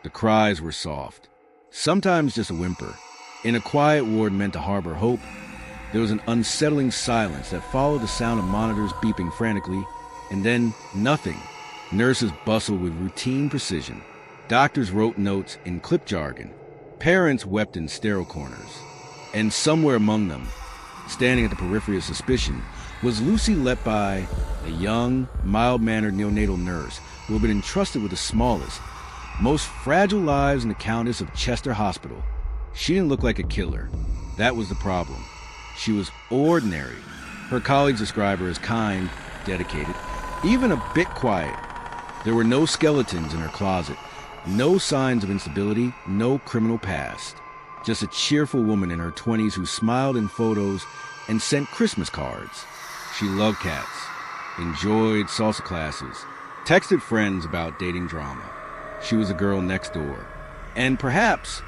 The cries were soft, sometimes just a whimper. In a quiet ward meant to harbor hope, there was an unsettling silence that followed the sound of monitors beeping frantically, and then nothing. Nurses bustled with routine precision. Doctors wrote notes in clip jargon. Parents wept in sterile corners. And somewhere among them, standing at the periphery of suspicion, was Lucy Letby, a young, mild-mannered neonatal nurse who had been entrusted with the smallest, most fragile lives in the Countess of Chester Hospital. She didn't look like a killer. That was the problem. She was ordinary. Her colleagues described her as kind, dedicated, even a bit quiet. There were no skeletons in her closet, no signs of instability, no criminal past. Just a cheerful woman in her 20s who smiled in photos and sent Christmas cards. She loved cats, enjoyed salsa classes, texted friends about dating drama. She was a girl next door. And perhaps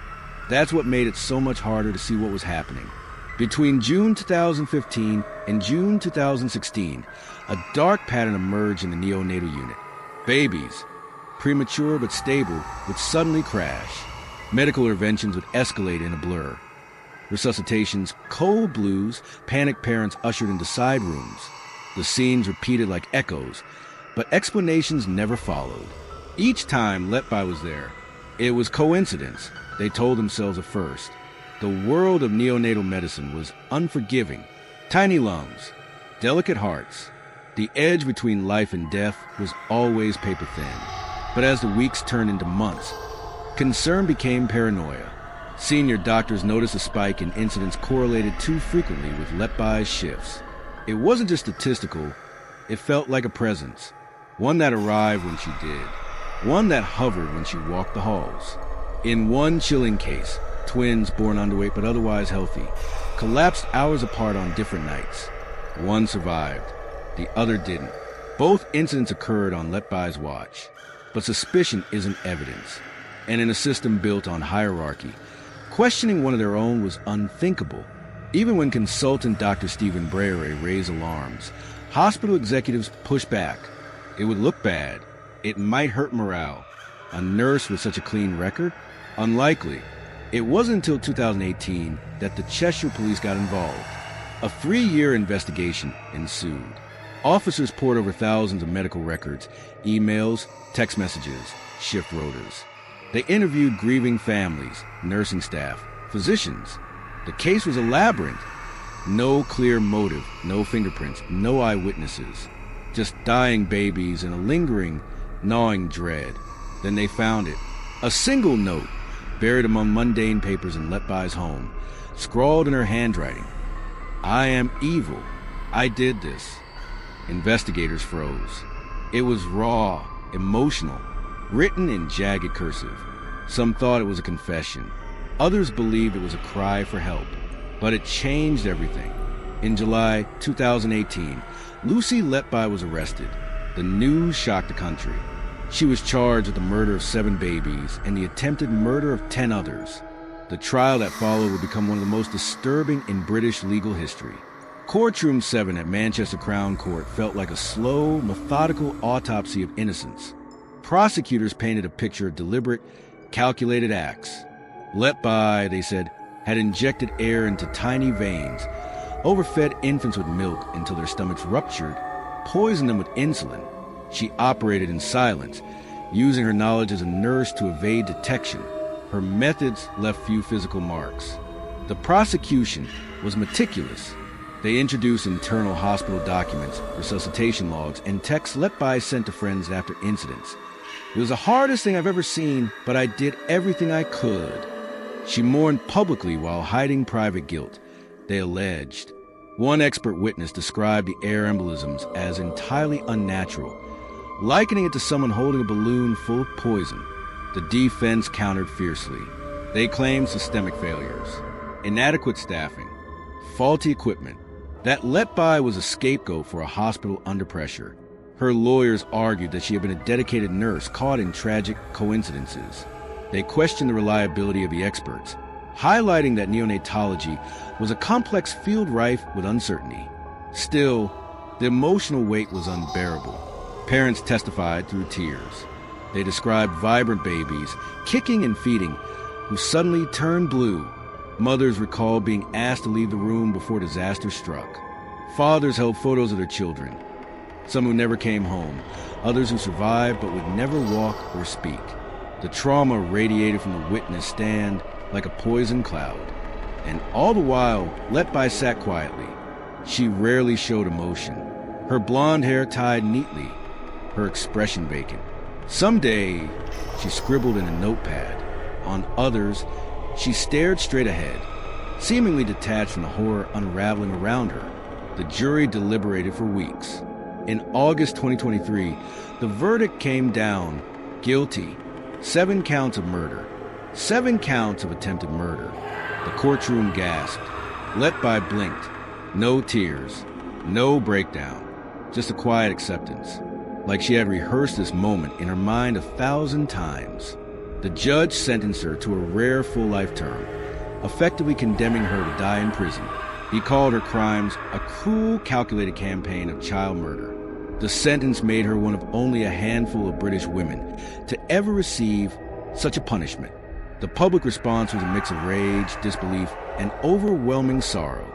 that's what made it so much harder to see what was happening. Between June 2015 and June 2016, a dark pattern emerged in the neonatal unit. Babies, premature but stable, would suddenly crash. Medical interventions would escalate in a blur. Resuscitations, cold blues, panicked parents ushered into side rooms. The scenes repeated like echoes, but explanations never followed. Each time Letby was there, it was coincidence, they told themselves at first. The world of neonatal medicine was unforgiving. Tiny lungs, delicate hearts. The edge between life and death was always paper thin. But as the weeks turned into months, concern became paranoia. Senior doctors noticed a spike in incidents correlated too frequently with Letby's shifts. It wasn't just statistical, it felt like a presence. One that arrived when she did. One that hovered when she walked the halls. In one chilling case, twins born underweight but otherwise healthy, collapsed hours apart on different nights. One survived, the other didn't. Both incidents occurred on Letby's watch. But suspicion isn't evidence. And in a system built on hierarchy, questioning one of their own was unthinkable. Even when consultant Dr. Stephen Breyer raised alarms, hospital executives pushed back. It would look bad. It might hurt morale. A nurse with such a clean record? Unlikely. It wasn't until 2018 that the Cheshire police got involved. A 3-year investigation ensued. Officers poured over thousands of medical records, emails, text messages, shift rotors. They interviewed grieving families, nursing staff, physicians. The case was a labyrinth. No clear motive, no fingerprints, no eyewitnesses. Just dying babies and a lingering, gnawing dread. Then they found it. A single note, buried among mundane papers in Letby's home, scrawled in her handwriting. "I am evil. I did this." Investigators froze. It was raw, emotional, written in jagged cursive. Some thought it was a confession. Others believed it was a cry for help. But it changed everything. In July 2018, Lucy Letby was arrested. The news shocked the country. She was charged with the murder of 7 babies and the attempted murder of 10 others. The trial that followed would become one of the most disturbing in British legal history. Courtroom 7 at Manchester Crown Court felt like a slow, methodical autopsy of innocence. Prosecutors painted a picture of deliberate, calculated acts. Letby, they said, had injected air into tiny veins, overfed infants with milk until their stomachs ruptured, poisoned them with insulin. She operated in silence, using her knowledge as a nurse to evade detection. Her methods left few physical marks. The prosecution was meticulous. They introduced internal hospital documents, resuscitation logs, and texts Letby sent to friends after incidents. It was the hardest thing I've ever seen, but I did everything I could. She mourned publicly while hiding private guilt, they alleged. One expert witness described the air embolisms as entirely unnatural, likening it to someone holding a balloon full of poison. The defense countered fiercely. They claimed systemic failures, inadequate staffing, faulty equipment, that Letby was a scapegoat for a hospital under pressure. Her lawyers argued that she had been a dedicated nurse caught in tragic coincidences. They questioned the reliability of the experts, highlighting that neonatology was a complex field rife with uncertainty. Still, the emotional weight was unbearable. Parents testified through tears. They described vibrant babies, kicking and feeding, who suddenly turned blue. Mothers recalled being asked to leave the room before disaster struck. Fathers held photos of their children, some who never came home, others who survived but would never walk or speak. The trauma radiated from the witness stand like a poison cloud. And all the while, Letby sat quietly. She rarely showed emotion, her blonde hair tied neatly, her expression vacant. Someday, she scribbled in a notepad. On others, she stared straight ahead, seemingly detached from the horror unraveling around her. The jury deliberated for weeks. In August 2023, the verdict came down guilty. 7 counts of murder, 7 counts of attempted murder. The courtroom gasped. Letby blinked. No tears, no breakdown, just a quiet acceptance, like she had rehearsed this moment in her mind 1,000 times. The judge sentenced her to a rare full life term, effectively condemning her to die in prison. He called her crimes a cruel, calculated campaign of child murder. The sentence made her one of only a handful of British women to ever receive such a punishment. The public response was a mix of rage, disbelief, and overwhelming sorrow.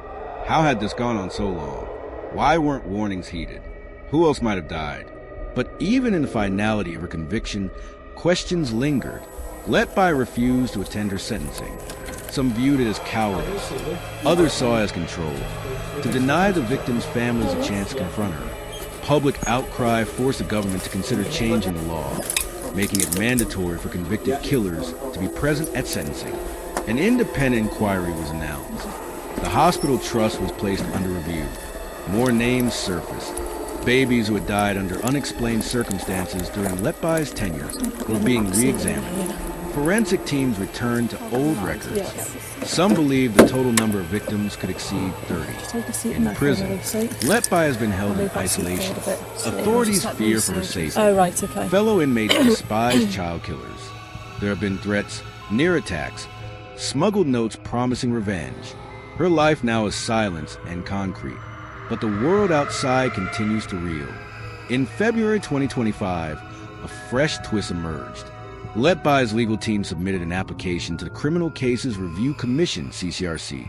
How had this gone on so long? Why weren't warnings heeded? Who else might have died? But even in the finality of her conviction, questions lingered. Letby refused to attend her sentencing. Some viewed it as cowardice. Others saw it as control. To deny the victims' families a chance to confront her. Public outcry forced the government to consider changing the law, making it mandatory for convicted killers to be present at sentencing. An independent inquiry was announced. The hospital trust was placed under review. More names surfaced. Babies who had died under unexplained circumstances during Letby's tenure were being re-examined. Forensic teams returned to old records. Some believe the total number of victims could exceed 30. In prison, Letby has been held in isolation. Authorities fear for her safety. Fellow inmates despise child killers. There have been threats, near attacks, smuggled notes promising revenge. Her life now is silence and concrete, but the world outside continues to reel. In February 2025, a fresh twist emerged. Letby's legal team submitted an application to the Criminal Cases Review Commission, CCRC,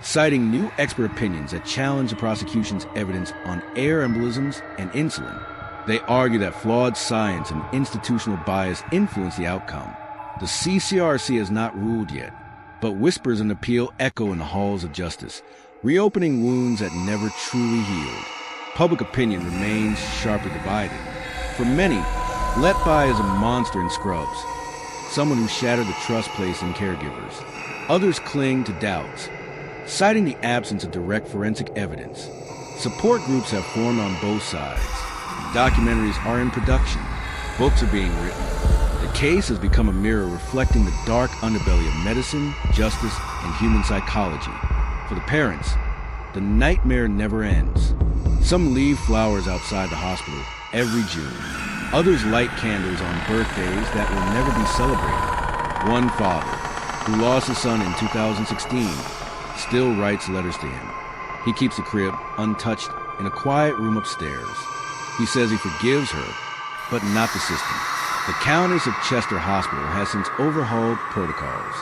citing new expert opinions that challenge the prosecution's evidence on air embolisms and insulin. They argue that flawed science and institutional bias influence the outcome. The CCRC has not ruled yet, but whispers of an appeal echo in the halls of justice, reopening wounds that never truly healed. Public opinion remains sharply divided. For many, Letby is a monster in scrubs, someone who shattered the trust placed in caregivers. Others cling to doubts, citing the absence of direct forensic evidence. Support groups have formed on both sides. Documentaries are in production. Books are being written. The case has become a mirror reflecting the dark underbelly of medicine, justice, and human psychology. For the parents, the nightmare never ends. Some leave flowers outside the hospital every June. Others light candles on birthdays that will never be celebrated. One father, who lost his son in 2016, still writes letters to him. He keeps the crib untouched in a quiet room upstairs. He says he forgives her, but not the system. The Countess of Chester Hospital has since overhauled protocols,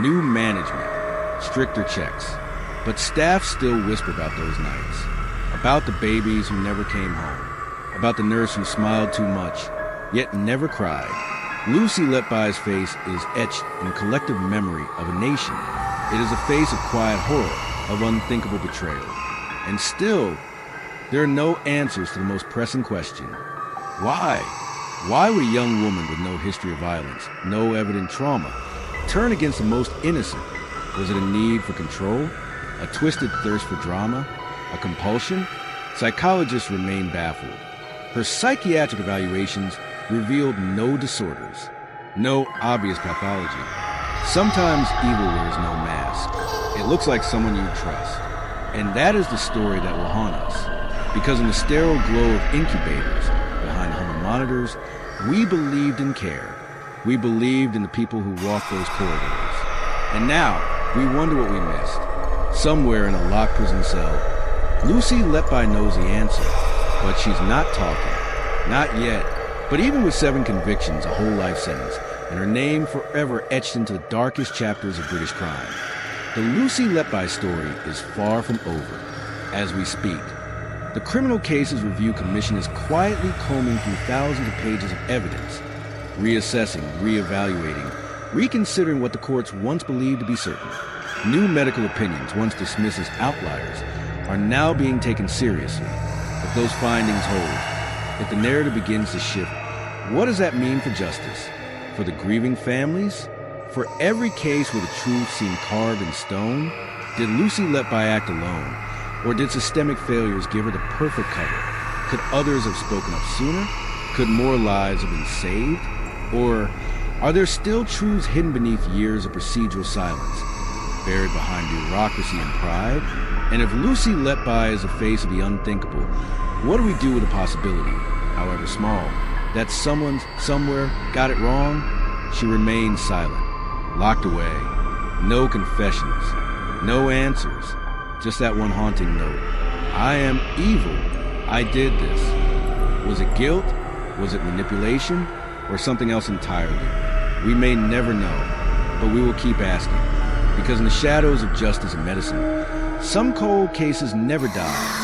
new management, stricter checks. But staff still whisper about those nights, about the babies who never came home, about the nurse who smiled too much, yet never cried. Lucy Letby's face is etched in collective memory of a nation. It is a face of quiet horror, of unthinkable betrayal. And still, there are no answers to the most pressing question. Why? Why would a young woman with no history of violence, no evident trauma, turn against the most innocent? Was it a need for control? A twisted thirst for drama? A compulsion? Psychologists remain baffled. Her psychiatric evaluations revealed no disorders, no obvious pathology. Sometimes evil wears no mask. It looks like someone you trust. And that is the story that will haunt us. Because in the sterile glow of incubators, behind home monitors, we believed in care. We believed in the people who walked those corridors. And now, we wonder what we missed. Somewhere in a locked prison cell, Lucy Letby knows the answer, but she's not talking. Not yet. But even with 7 convictions, a whole life sentence, and her name forever etched into the darkest chapters of British crime, the Lucy Letby story is far from over. As we speak, the Criminal Cases Review Commission is quietly combing through thousands of pages of evidence, reassessing, reevaluating, reconsidering what the courts once believed to be certain. New medical opinions, once dismissed as outliers, are now being taken seriously. If those findings hold, if the narrative begins to shift, what does that mean for justice? For the grieving families? For every case where the truth seemed carved in stone? Did Lucy Letby act alone? Or did systemic failures give her the perfect cover? Could others have spoken up sooner? Could more lives have been saved? Or are there still truths hidden beneath years of procedural silence, buried behind bureaucracy and pride? And if Lucy Letby is the face of the unthinkable, what do we do with the possibility, however small, that someone somewhere got it wrong? She remained silent, locked away. No confessions, no answers, just that one haunting note. I am evil. I did this. Was it guilt? Was it manipulation? Or something else entirely? We may never know, but we will keep asking. Because in the shadows of justice and medicine, some cold cases never die.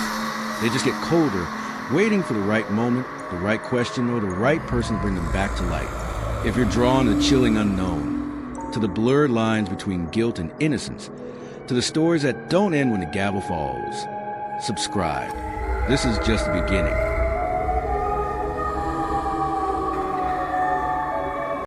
They just get colder, waiting for the right moment, the right question, or the right person to bring them back to light. If you're drawn to the chilling unknown, to the blurred lines between guilt and innocence, to the stories that don't end when the gavel falls, subscribe. This is just the beginning.